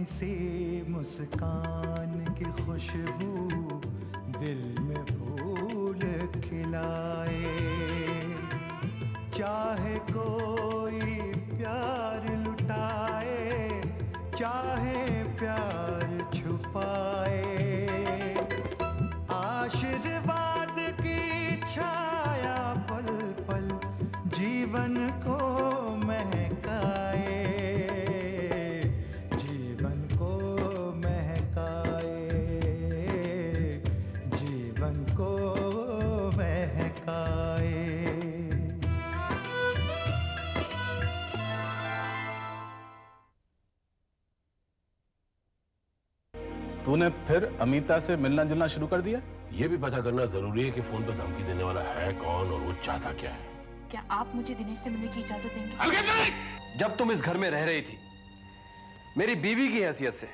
सी मुस्कान की खुशबू दिल में फूल खिलाए। चाहे कोई प्यार लुटाए, चाहे प्यार छुपाए, आशीर्वाद की छाया पल पल जीवन को महकाए, जीवन को महकाए, जीवन को महकाए। तूने फिर अमीता से मिलना जुलना शुरू कर दिया? ये भी पता करना जरूरी है कि फोन पर धमकी देने वाला है कौन और वो चाहता क्या है। क्या आप मुझे दिनेश से मिलने की इजाजत देंगे? जब तुम इस घर में रह रही थी मेरी बीवी की हैसियत से,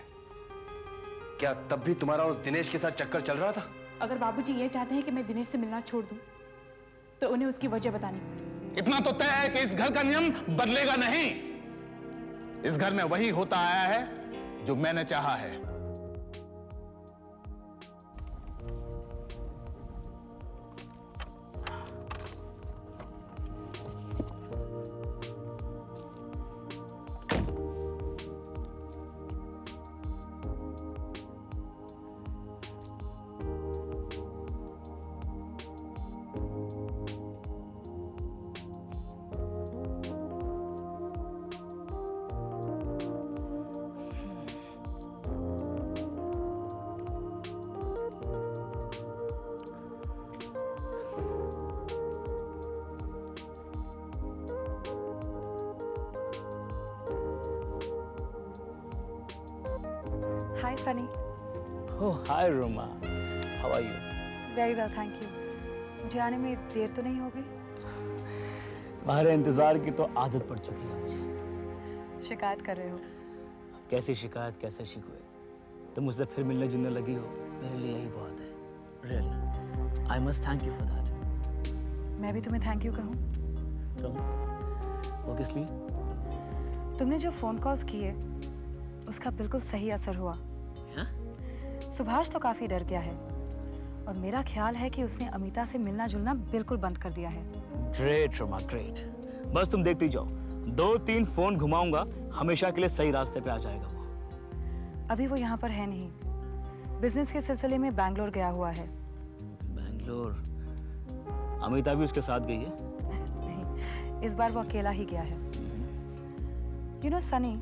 क्या तब भी तुम्हारा उस दिनेश के साथ चक्कर चल रहा था? अगर बाबूजी ये चाहते हैं कि मैं दिनेश से मिलना छोड़ दूं, तो उन्हें उसकी वजह बतानी पड़ेगी। इतना तो तय है कि इस घर का नियम बदलेगा नहीं। इस घर में वही होता आया है जो मैंने चाहा है। Hi, Sunny. Oh, hi, Roma. How are you? Very well, thank you. मुझे आने में देर तो नहीं होगी? तुम्हारे इंतजार की तो आदत पड़ चुकी है मुझे। शिकायत कर रहे हो? कैसी शिकायत, कैसे शिकवे? तुम मुझसे फिर मिलने जुलने लगी हो, मेरे लिए यही बहुत है। Really, I must thank you for that. मैं भी तुम्हें थैंक यू कहूँ? तुम? वो किस लिए? तुमने जो फोन कॉल्स किए, उसका बिल्कुल सही असर हुआ। सुभाष तो काफी डर गया है और मेरा ख्याल है कि उसने अमीता से मिलना जुलना बिल्कुल बंद कर दिया है। Great Roma, great. बस तुम देखती जाओ, 2-3 फोन घुमाऊंगा, हमेशा के लिए सही रास्ते पे आ जाएगा वो। अभी वो यहाँ पर है नहीं, बिजनेस के सिलसिले में बैंगलोर गया हुआ है। बैंगलोर? अमीता भी उसके साथ गई है? नहीं, इस बार वो अकेला ही गया है। यू नो सनी,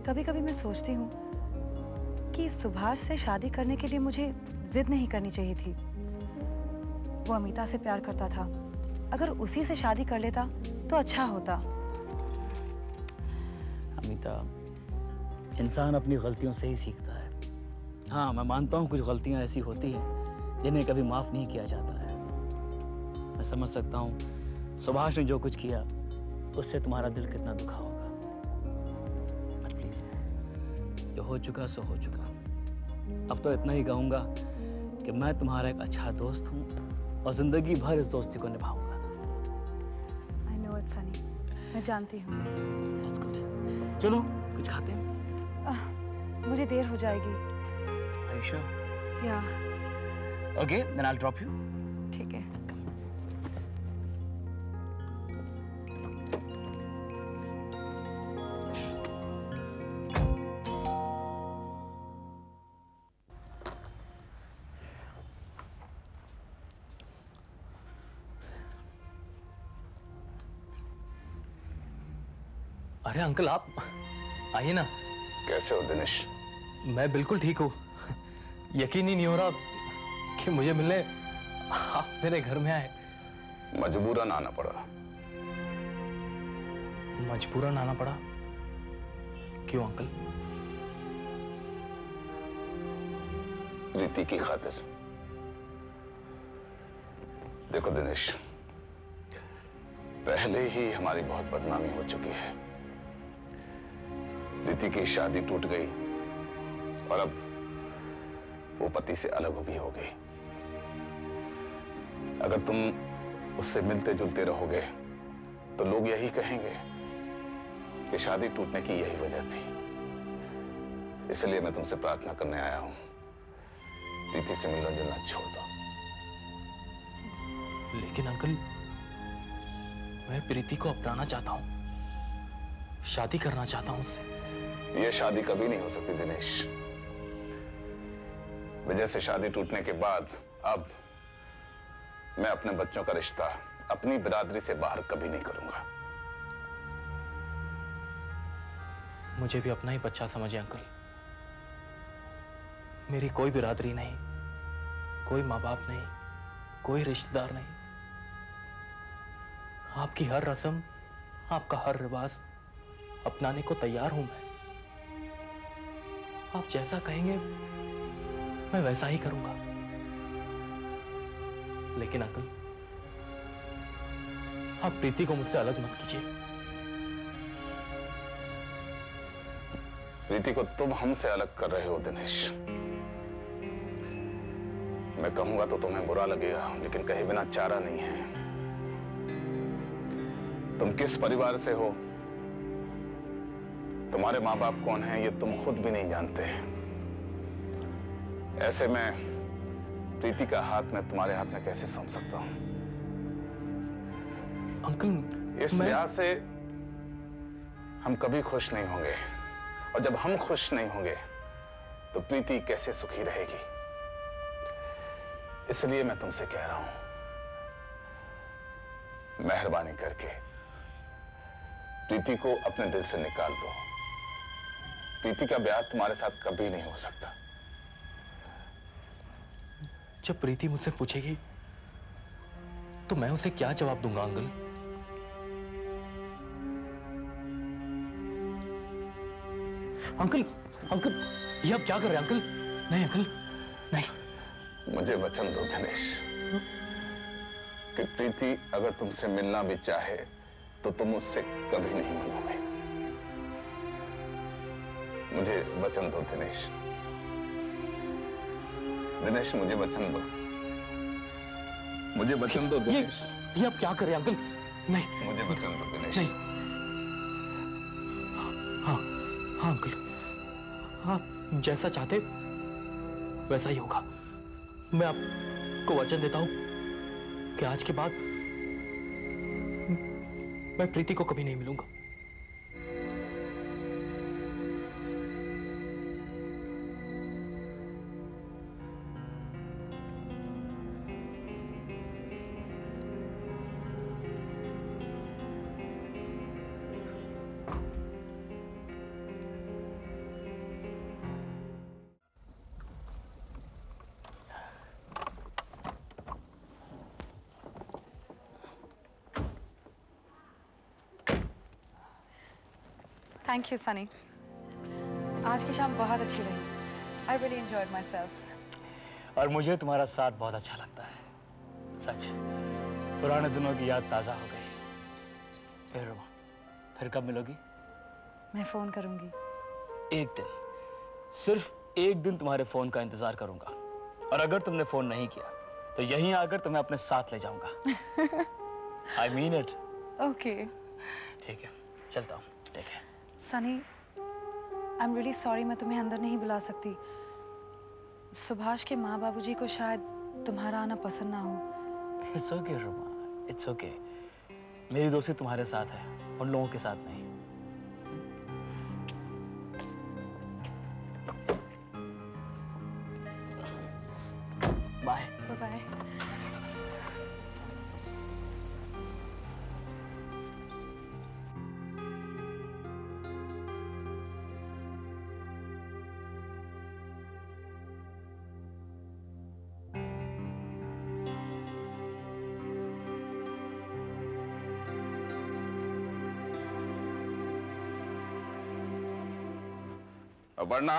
कभी कभी मैं सोचती हूँ कि सुभाष से शादी करने के लिए मुझे जिद नहीं करनी चाहिए थी। वो अमीता से प्यार करता था, अगर उसी से शादी कर लेता तो अच्छा होता। अमीता, इंसान अपनी गलतियों से ही सीखता है। हाँ, मैं मानता हूँ कुछ गलतियाँ ऐसी होती हैं जिन्हें कभी माफ नहीं किया जाता है। मैं समझ सकता हूँ सुभाष ने जो कुछ किया उससे तुम्हारा दिल कितना दुखा होगा। बट प्लीज, जो हो चुका सो हो चुका। अब तो इतना ही कहूंगा कि मैं तुम्हारा एक अच्छा दोस्त हूँ और जिंदगी भर इस दोस्ती को निभाऊंगा। I know it, Sunny. मैं जानती हूँ। That's good. चलो कुछ खाते हैं। मुझे देर हो जाएगी। Are you sure? Yeah. Okay, then I'll drop you. ठीक है। अरे अंकल, आप आइए ना। कैसे हो दिनेश? मैं बिल्कुल ठीक हूँ। यकीन ही नहीं हो रहा कि मुझे मिलने आप मेरे घर में आए। मजबूरन आना पड़ा। मजबूरन आना पड़ा? क्यों अंकल? रीति की खातिर। देखो दिनेश, पहले ही हमारी बहुत बदनामी हो चुकी है। रीति की शादी टूट गई और अब वो पति से अलग भी हो गई। अगर तुम उससे मिलते जुलते रहोगे तो लोग यही कहेंगे कि शादी टूटने की यही वजह थी। इसलिए मैं तुमसे प्रार्थना करने आया हूं, प्रीति से मिलना जुलना छोड़ दो। लेकिन अंकल, मैं प्रीति को अपनाना चाहता हूं, शादी करना चाहता हूं उससे। यह शादी कभी नहीं हो सकती दिनेश। विजय से शादी टूटने के बाद अब मैं अपने बच्चों का रिश्ता अपनी बिरादरी से बाहर कभी नहीं करूंगा। मुझे भी अपना ही बच्चा समझे अंकल। मेरी कोई बिरादरी नहीं, कोई माँ बाप नहीं, कोई रिश्तेदार नहीं। आपकी हर रस्म, आपका हर रिवाज अपनाने को तैयार हूं मैं। आप जैसा कहेंगे मैं वैसा ही करूंगा। लेकिन अंकल, आप प्रीति को मुझसे अलग मत कीजिए। प्रीति को तुम हमसे अलग कर रहे हो दिनेश। मैं कहूंगा तो तुम्हें बुरा लगेगा, लेकिन कहे बिना चारा नहीं है। तुम किस परिवार से हो, तुम्हारे माँ बाप कौन हैं, ये तुम खुद भी नहीं जानते। ऐसे में प्रीति का हाथ मैं तुम्हारे हाथ में कैसे सौंप सकता हूं? अंकल, इस लिहाज से हम कभी खुश नहीं होंगे, और जब हम खुश नहीं होंगे तो प्रीति कैसे सुखी रहेगी? इसलिए मैं तुमसे कह रहा हूं, मेहरबानी करके प्रीति को अपने दिल से निकाल दो। प्रीति का ब्याह तुम्हारे साथ कभी नहीं हो सकता। जब प्रीति मुझसे पूछेगी तो मैं उसे क्या जवाब दूंगा अंकल? अंकल, अंकल, ये आप क्या कर रहे हैं अंकल? नहीं अंकल, नहीं। मुझे वचन दो दिनेश कि प्रीति अगर तुमसे मिलना भी चाहे तो तुम उससे कभी नहीं मिलोगे। मुझे वचन दो दिनेश। दिनेश, मुझे वचन दो। मुझे वचन दो दिनेश। ये आप क्या कर रहे हैं अंकल? नहीं, मुझे वचन दो दिनेश। नहीं। हाँ, हाँ अंकल, आप जैसा चाहते वैसा ही होगा। मैं आपको वचन देता हूं कि आज के बाद मैं प्रीति को कभी नहीं मिलूंगा। थैंक यू सनी, आज की शाम बहुत अच्छी रही। I really enjoyed my self. और मुझे तुम्हारा साथ बहुत अच्छा लगता है। सच, पुराने दिनों की याद ताज़ा हो गई। फिर कब मिलोगी? मैं फोन करूंगी। एक दिन, सिर्फ एक दिन तुम्हारे फोन का इंतजार करूंगा। और अगर तुमने फोन नहीं किया तो यहीं आकर तुम्हें अपने साथ ले जाऊंगा। I mean it. ओके, ठीक है, चलता हूँ। ठीक है Sunny, I am really sorry, मैं तुम्हें अंदर नहीं बुला सकती। सुभाष के माँ बाबूजी को शायद तुम्हारा आना पसंद ना हो। It's okay Roma, it's okay. मेरी दोस्ती तुम्हारे साथ है, उन लोगों के साथ नहीं। Bye bye. अपर्णा,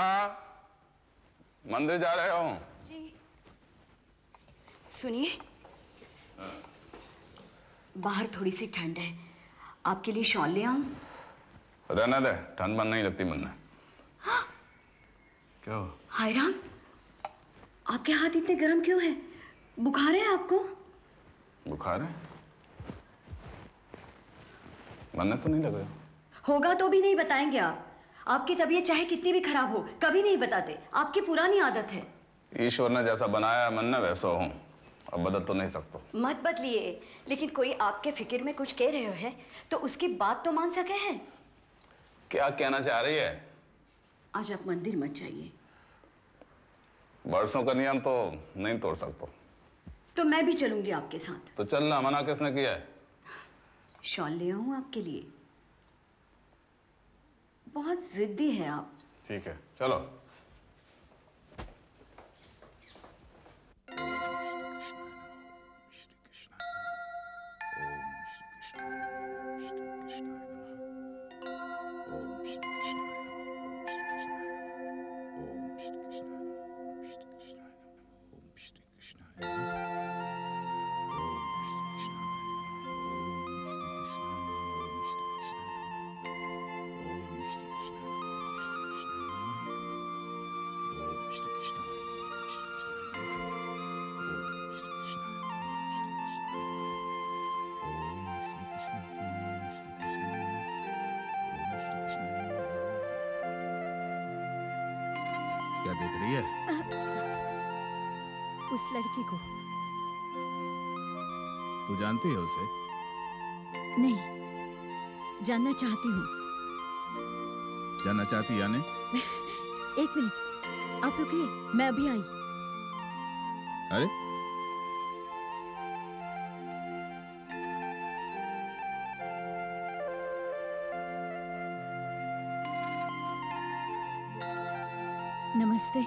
मंदिर जा रहे हो? जी। सुनिए, बाहर थोड़ी सी ठंड है, आपके लिए शॉल ले आऊं? रहने दे, ठंड मन नहीं लगती मन में। हाँ? क्यों? हाय राम, आपके हाथ इतने गर्म क्यों हैं? बुखार है आपको? बुखार है? मन तो नहीं लग रहा। होगा तो भी नहीं बताएंगे आप। आपकी तबीयत चाहे कितनी भी खराब हो कभी नहीं बताते, आपकी पुरानी आदत है। ईश्वर ने जैसा बनाया मन न वैसा हूं, अब बदल तो नहीं सकता। मत बदलिए, लेकिन कोई आपके फिक्र में कुछ कह रहे हो तो उसकी बात तो मान सके हैं। क्या कहना चाह रही है? आज आप मंदिर मत जाइए। बरसों का नियम तो नहीं तोड़ सकता। तो मैं भी चलूंगी आपके साथ। तो चलना, मना किसने किया है? शॉल ले आऊं आपके लिए? बहुत जिद्दी है आप। ठीक है, चलो। क्या देख रही है? उस लड़की को। तू जानती है उसे? नहीं, जानना चाहती हूँ। जानना चाहती यानी? एक मिनट, आप रुकिए, मैं अभी आई। अरे नमस्ते।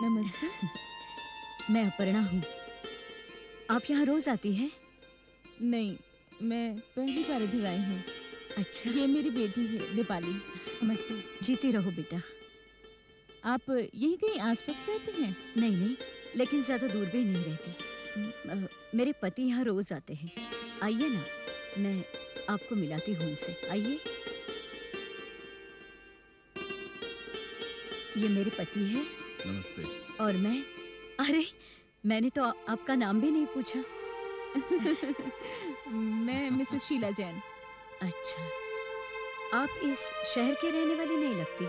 नमस्ते। मैं अपर्णा हूँ। आप यहाँ रोज आती है? नहीं, मैं पहली बार इधर आई हूँ। अच्छा। ये मेरी बेटी है, दीपाली। नमस्ते। जीती रहो बेटा। आप यहीं कहीं आसपास रहती हैं? नहीं नहीं, लेकिन ज्यादा दूर भी नहीं रहती। मेरे पति यहाँ रोज आते हैं। आइए ना, मैं आपको मिलाती हूँ उनसे। आइए। ये मेरे पति है। नमस्ते। और मैं, अरे मैंने तो आपका नाम भी नहीं पूछा। मैं मिसेस शीला जैन। अच्छा, आप इस शहर की रहने वाली नहीं लगती।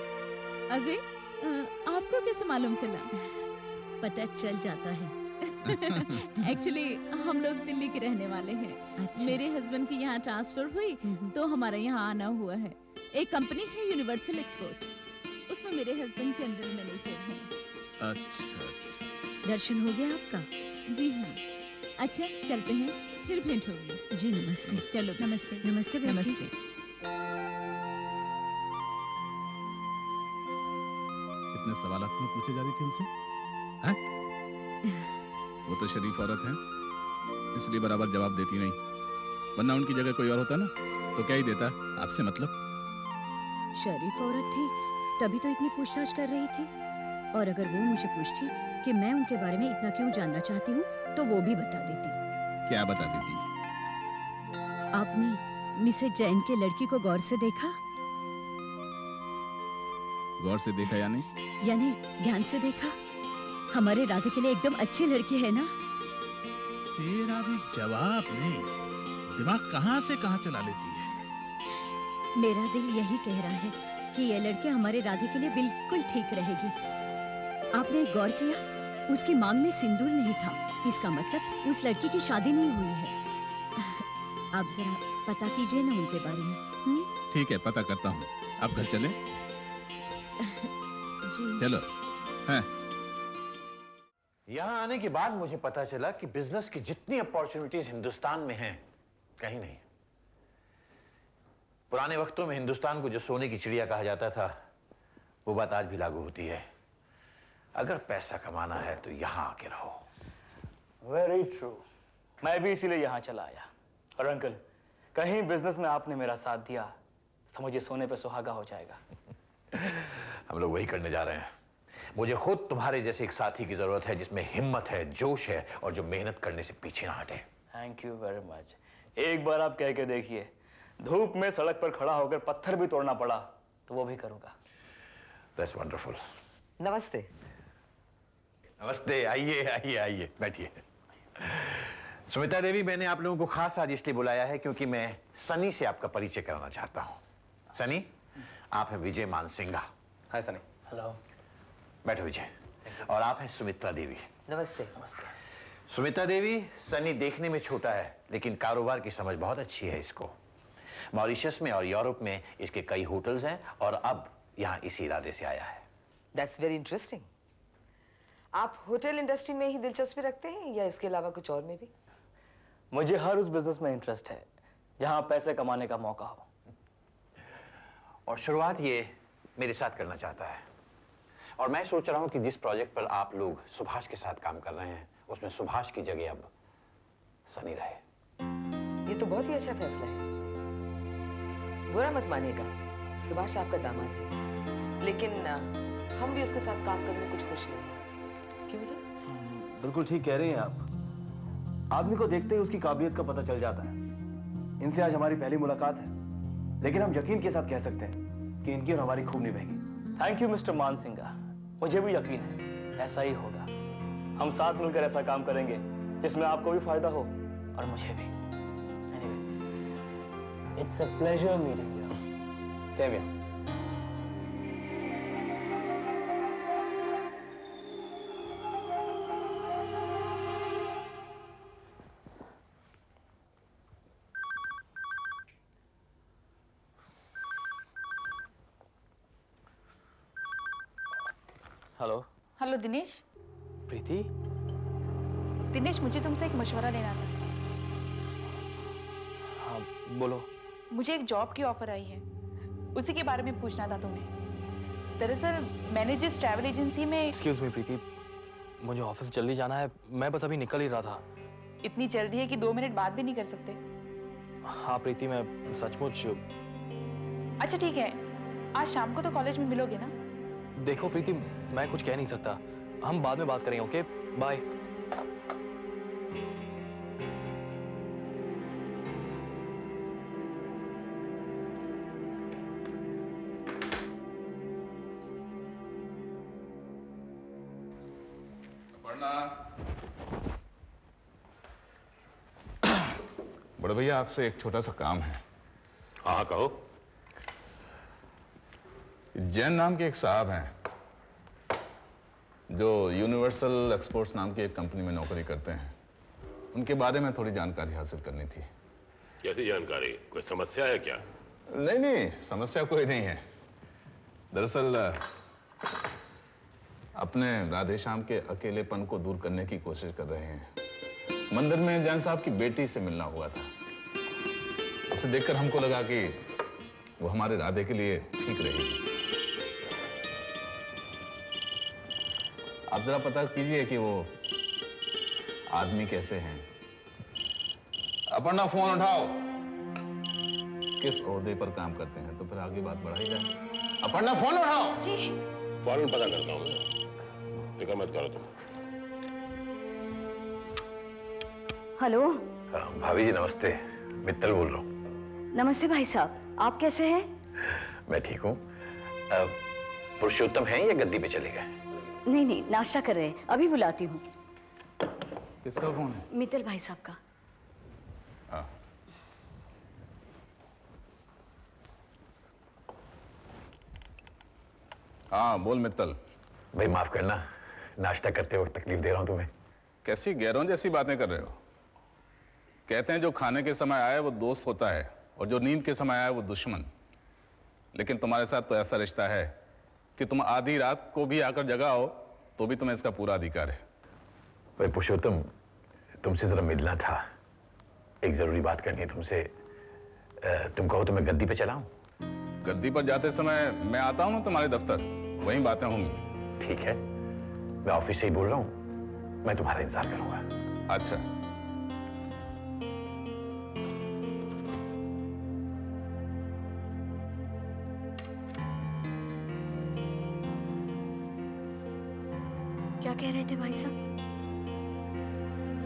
अरे आपको कैसे मालूम चला? पता चल जाता है। एक्चुअली हम लोग दिल्ली के रहने वाले हैं। अच्छा। मेरे हस्बैंड की यहाँ ट्रांसफर हुई तो हमारा यहाँ आना हुआ है। एक कंपनी है यूनिवर्सल एक्सपोर्ट, उसमें मेरे हस्बैंड जनरल मैनेजर हैं। अच्छा अच्छा। दर्शन हो गया आपका? जी हाँ। अच्छा चलते हैं, फिर भेंट होगी। जी नमस्ते। चलो। नमस्ते। नमस्ते बेटी। नमस्ते। इतने सवाल क्यों पूछे जा रही थी उनसे? हाँ? वो तो शरीफ औरत है, इसलिए बराबर जवाब देती नहीं, वरना उनकी जगह कोई और होता ना तो क्या ही देता। आपसे मतलब? शरीफ औरत थी तभी तो इतनी पूछताछ कर रही थी, और अगर वो मुझे पूछती कि मैं उनके बारे में इतना क्यों जानना चाहती हूँ तो वो भी बता देती। क्या बता देती? आपने मिसेज जैन के लड़की को गौर से देखा? गौर से देखा यानी ध्यान से देखा? हमारे राधे के लिए एकदम अच्छी लड़की है ना? तेरा भी जवाब नहीं, दिमाग कहाँ से कहाँ चला लेती है। मेरा दिल यही कह रहा है कि यह लड़की हमारे राधे के लिए बिल्कुल ठीक रहेगी। आपने गौर किया, उसकी मांग में सिंदूर नहीं था, इसका मतलब उस लड़की की शादी नहीं हुई है। आप जरा पता कीजिए ना उनके बारे में। ठीक है, पता करता हूँ। आप घर चले? जी चलो। हाँ। यहाँ आने के बाद मुझे पता चला कि बिजनेस की जितनी अपॉर्चुनिटीज हिंदुस्तान में हैं, कहीं नहीं। पुराने वक्तों में हिंदुस्तान को जो सोने की चिड़िया कहा जाता था, वो बात आज भी लागू होती है। अगर पैसा कमाना है तो यहां आके रहो। Very true. मैं भी इसीलिए यहाँ चला आया। और अंकल, कहीं बिजनेस में आपने मेरा साथ दिया, समझिए सोने पे सुहागा हो जाएगा। हम लोग वही करने जा रहे हैं। मुझे खुद तुम्हारे जैसे एक साथी की जरूरत है जिसमें हिम्मत है, जोश है और जो मेहनत करने से पीछे ना हटे। Thank you very much. एक बार आप कह के देखिए, धूप में सड़क पर खड़ा होकर पत्थर भी तोड़ना पड़ा तो वो भी करूंगा। That's wonderful। नमस्ते। नमस्ते। आइए आइए आइए, बैठिए। सुमित्रा देवी, मैंने आप लोगों को खास आज इसलिए बुलाया है क्योंकि मैं सनी से आपका परिचय कराना चाहता हूं। सनी, आप हैं विजय मानसिंगा। हाय सनी। हेलो। बैठो विजय। और आप हैं सुमित्रा देवी। नमस्ते। नमस्ते। सुमित्रा देवी, सनी देखने में छोटा है लेकिन कारोबार की समझ बहुत अच्छी है इसको। मॉरिशस में और यूरोप में इसके कई होटल्स हैं और अब यहाँ इसी इरादे से आया है। That's very interesting. आप होटल इंडस्ट्री में ही दिलचस्पी रखते हैं या इसके अलावा कुछ और में भी? मुझे हर उस बिजनेस में इंटरेस्ट है जहां पैसे कमाने का मौका हो। और शुरुआत ये मेरे साथ करना चाहता है। और मैं सोच रहा हूं कि जिस प्रोजेक्ट पर आप लोग सुभाष के साथ काम कर रहे हैं उसमें सुभाष की जगह अब सनी रहे। ये तो बहुत ही अच्छा फैसला है। बुरा मत मानिएगा, सुभाष आपका दामाद है, लेकिन हम भी उसके साथ काम करने में कुछ खुश नहीं हैं। क्यों विजय? बिल्कुल ठीक कह रही हैं आप। आदमी को देखते ही उसकी काबिलियत का पता चल जाता है। इनसे आज हमारी पहली मुलाकात है, लेकिन हम यकीन के साथ कह सकते हैं कि इनकी और हमारी खूब निभेगी। Thank you mister Mansinga. मुझे भी यकीन है ऐसा ही होगा। हम साथ मिलकर ऐसा काम करेंगे जिसमें आपको भी फायदा हो और मुझे भी। Anyway, it's a pleasure meeting you. Same here. Hello. Hello Dinesh. Preeti. Dinesh, मुझे तुमसे एक मशवरा लेना था। हाँ बोलो। मुझे एक जॉब की ऑफर आई है, उसी के बारे में पूछना था तुम्हें। दरअसल मैंने जिस ट्रैवल एजेंसी में। एक्सक्यूज मी प्रीति, मुझे ऑफिस जल्दी जाना है, मैं बस अभी निकल ही रहा था। इतनी जल्दी है कि 2 मिनट बाद भी नहीं कर सकते? हाँ प्रीति, मैं सचमुच। अच्छा ठीक है, आज शाम को तो कॉलेज में मिलोगे ना? देखो प्रीति, मैं कुछ कह नहीं सकता, हम बाद में बात करेंगे। Okay bye. बड़े भैया, आपसे एक छोटा सा काम है। हाँ कहो। जैन नाम के एक साहब हैं जो यूनिवर्सल एक्सपोर्ट्स नाम की एक कंपनी में नौकरी करते हैं। उनके बारे में थोड़ी जानकारी हासिल करनी थी। कैसी जानकारी? कोई समस्या है क्या? नहीं नहीं, समस्या कोई नहीं है। दरअसल अपने राधेश्याम के अकेलेपन को दूर करने की कोशिश कर रहे हैं। मंदिर में जैन साहब की बेटी से मिलना हुआ था। उसे देखकर हमको लगा कि वो हमारे राधे के लिए ठीक रहेगी। आप जरा पता कीजिए कि वो आदमी कैसे हैं। अपर्णा, फोन उठाओ। किस ओहदे पर काम करते हैं, तो फिर आगे बात बढ़ाई जाए। अपर्णा, फोन उठाओ। जी फौरन पता करता हूँ मैं, फिक्र मत करो तुम। हेलो। भाभी जी नमस्ते, मित्तल बोल रहा हूँ। नमस्ते भाई साहब, आप कैसे हैं? मैं ठीक हूँ। पुरुषोत्तम हैं या गद्दी पे चले गए? नहीं नहीं, नाश्ता कर रहे हैं, अभी बुलाती हूँ। किसका फोन है? मित्तल भाई साहब का। हाँ बोल मित्तल। भाई माफ करना, नाश्ता करते वक्त तकलीफ दे रहा हूँ तुम्हें। कैसी गैरों जैसी बातें कर रहे हो? कहते हैं जो खाने के समय आए वो दोस्त होता है और जो नींद के समय आए वो दुश्मन। लेकिन तुम्हारे साथ तो ऐसा रिश्ता है कि तुम आधी रात को भी आकर जगाओ तो भी तुम्हें इसका पूरा अधिकार है। भाई पुरुषोत्तम, तुमसे जरा मिलना था, एक जरूरी बात करनी है तुमसे। तुम कहो तो मैं गद्दी पे चलाऊं? गद्दी पर जाते समय मैं आता हूं ना तुम्हारे दफ्तर, वहीं बातें होंगी। ठीक है, मैं ऑफिस से ही बोल रहा हूं, मैं तुम्हारा इंतजार करूंगा। अच्छा। क्या कह रहे थे भाई साहब?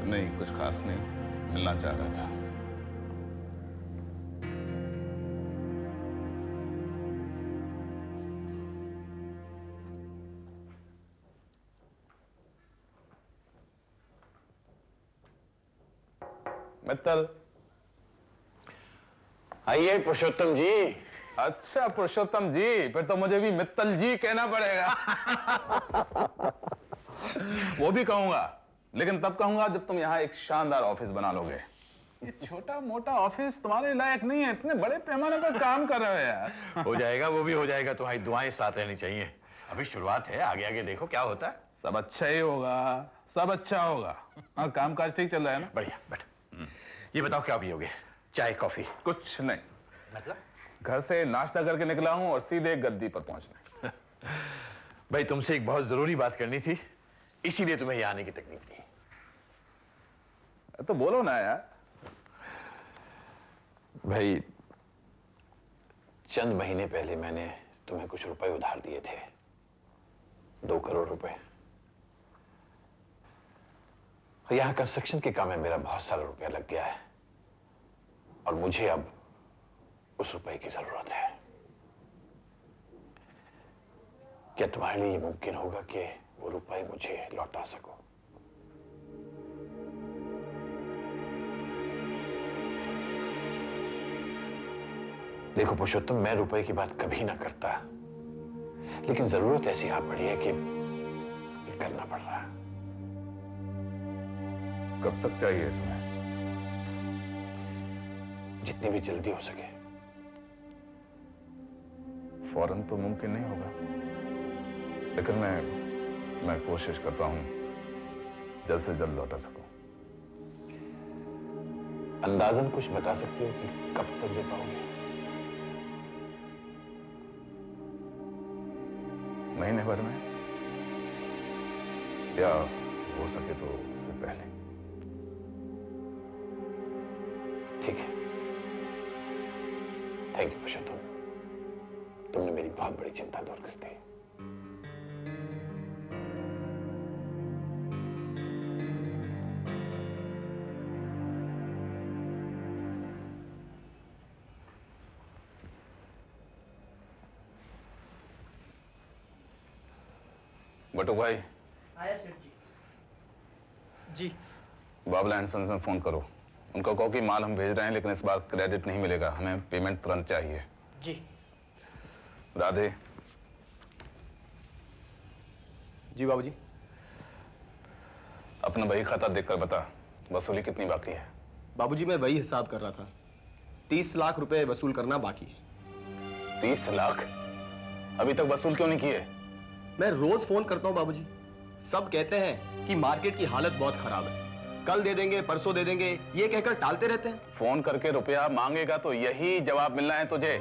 नहीं कुछ खास नहीं, मिलना चाह रहा था। मित्तल, आइए पुरुषोत्तम जी, अच्छा पुरुषोत्तम जी, फिर तो मुझे भी मित्तल जी कहना पड़ेगा। वो भी कहूंगा, लेकिन तब कहूंगा जब तुम यहाँ एक शानदार ऑफिस बना लोगे। ये छोटा मोटा ऑफिस तुम्हारे लायक नहीं है, इतने बड़े पैमाने पर काम कर रहे हो यार। हो जाएगा, वो भी हो जाएगा, तुम्हारी दुआएं साथ रहनी चाहिए। अभी शुरुआत है, आगे आगे देखो क्या होता है। सब अच्छा ही होगा, सब अच्छा होगा। हाँ, कामकाज ठीक चल रहा है ना? बढ़िया, बैठ। ये बताओ क्या पियोगे, चाय कॉफी? कुछ नहीं। मतलब? घर से नाश्ता करके निकला हूं और सीधे गद्दी पर पहुंचना। भाई तुमसे एक बहुत जरूरी बात करनी थी, इसीलिए तुम्हें यहाँ आने की तकलीफ दी। तो बोलो ना यार। भाई चंद महीने पहले मैंने तुम्हें कुछ रुपए उधार दिए थे, 2 करोड़ रुपए। यहां कंस्ट्रक्शन के काम में मेरा बहुत सारा रुपया लग गया है और मुझे अब उस रुपए की जरूरत है। क्या तुम्हारे लिए ये मुमकिन होगा कि वो रुपए मुझे लौटा सको? देखो पुरुषोत्तम, मैं रुपए की बात कभी ना करता, लेकिन जरूरत ऐसी आ पड़ी है कि ये करना पड़ रहा है। कब तक चाहिए तुम्हें? जितनी भी जल्दी हो सके। फौरन तो मुमकिन नहीं होगा, लेकिन मैं कोशिश करता हूं जल्द से जल्द लौटा सकूं। अंदाजन कुछ बता सकते हो कि कब तक दे पाओगे? महीने भर में, या हो सके तो उससे पहले। ठीक है, थैंक यू पुरुषोत्तम, तुमने मेरी बहुत बड़ी चिंता दूर कर दी। बटू भाई। आया सेठ जी। जी। बाबला एंड सन्स में फोन करो, उनको कहो कि माल हम भेज रहे हैं, लेकिन इस बार क्रेडिट नहीं मिलेगा, हमें पेमेंट तुरंत चाहिए। जी। राधे। जी बाबूजी। अपना बही खाता देखकर बता, वसूली कितनी बाकी है? बाबूजी मैं वही हिसाब कर रहा था, 30 लाख रुपए वसूल करना बाकी है। 30 लाख? अभी तक वसूल क्यों नहीं किए? मैं रोज फोन करता हूं बाबूजी, सब कहते हैं कि मार्केट की हालत बहुत खराब है, कल दे देंगे, परसों दे देंगे, ये कहकर टालते रहते हैं। फोन करके रुपया मांगेगा तो यही जवाब मिलना है तुझे।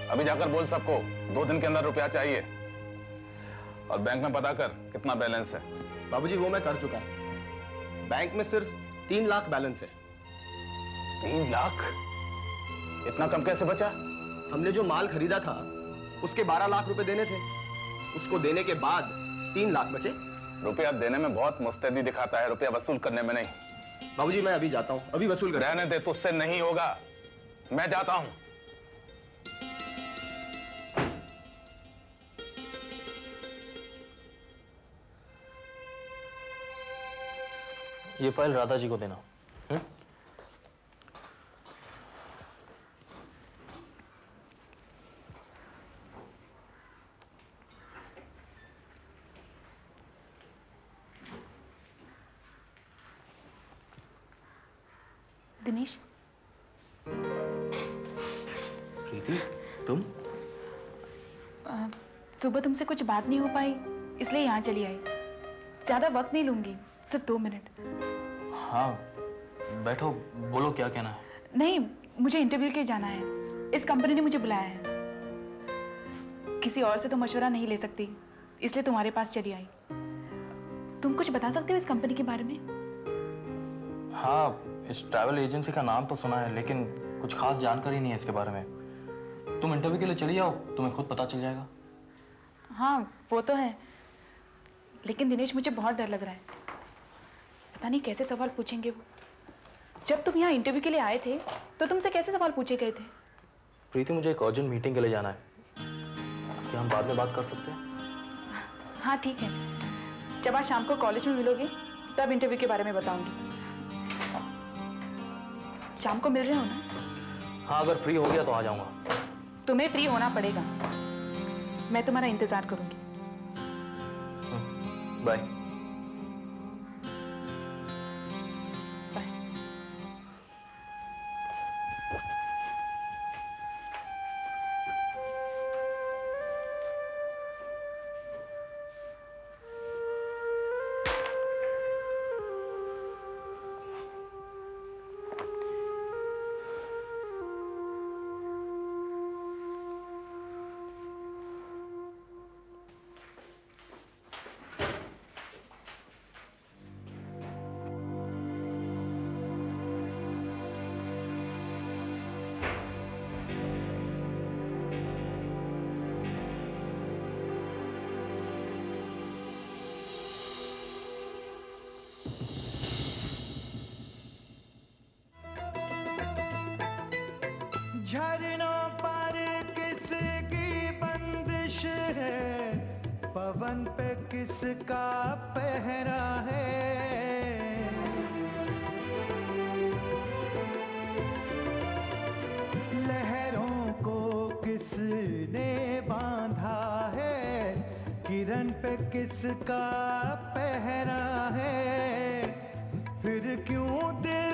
अभी जाकर बोल सबको 2 दिन के अंदर रुपया चाहिए, और बैंक में पता कर कितना बैलेंस है। बाबूजी वो मैं कर चुका, बैंक में सिर्फ 3 लाख बैलेंस है। 3 लाख? इतना कम कैसे बचा? हमने जो माल खरीदा था उसके 12 लाख रुपए देने थे, उसको देने के बाद 3 लाख बचे। रुपया देने में बहुत मुस्तैदी दिखाता है, रुपया वसूल करने में नहीं। बाबूजी मैं अभी जाता हूं, अभी वसूल कर। रहने दे, तुझसे नहीं होगा, मैं जाता हूं। ये फाइल राधा जी को देना। दिनेश। प्रीति, तुम? सुबह तुमसे कुछ बात नहीं हो पाई, इसलिए यहाँ चली आई। ज्यादा वक्त नहीं लूंगी, सिर्फ 2 मिनट। हाँ बैठो, बोलो क्या कहना है। नहीं, मुझे इंटरव्यू के लिए जाना है, इस कंपनी ने मुझे बुलाया है। किसी और से तो मशवरा नहीं ले सकती, इसलिए तुम्हारे पास चली आई। तुम कुछ बता सकते हो इस कंपनी के बारे में? हाँ, इस ट्रैवल एजेंसी का नाम तो सुना है, लेकिन कुछ खास जानकारी नहीं है इसके बारे में। तुम इंटरव्यू के लिए चली जाओ, तुम्हें खुद पता चल जाएगा। हाँ वो तो है, लेकिन दिनेश मुझे बहुत डर लग रहा है। पता नहीं कैसे सवाल पूछेंगे वो। जब तुम यहाँ इंटरव्यू के लिए आए थे तो तुमसे कैसे सवाल पूछे गए थे? प्रीति मुझे एक अर्जेंट मीटिंग के लिए जाना है, क्या हम बाद में बात कर सकते हैं? हाँ ठीक है, जब आज शाम को कॉलेज में मिलोगे तब इंटरव्यू के बारे में बताऊंगी। शाम को मिल रहे हो ना? हाँ अगर फ्री हो गया तो आ जाऊंगा। तुम्हें फ्री होना पड़ेगा। मैं तुम्हारा इंतजार करूंगी। बाय। झरनों पर किसकी बंदिश है, पवन पे किसका पहरा है। लहरों को किसने बांधा है, किरण पे किसका पहरा है। फिर क्यों दिल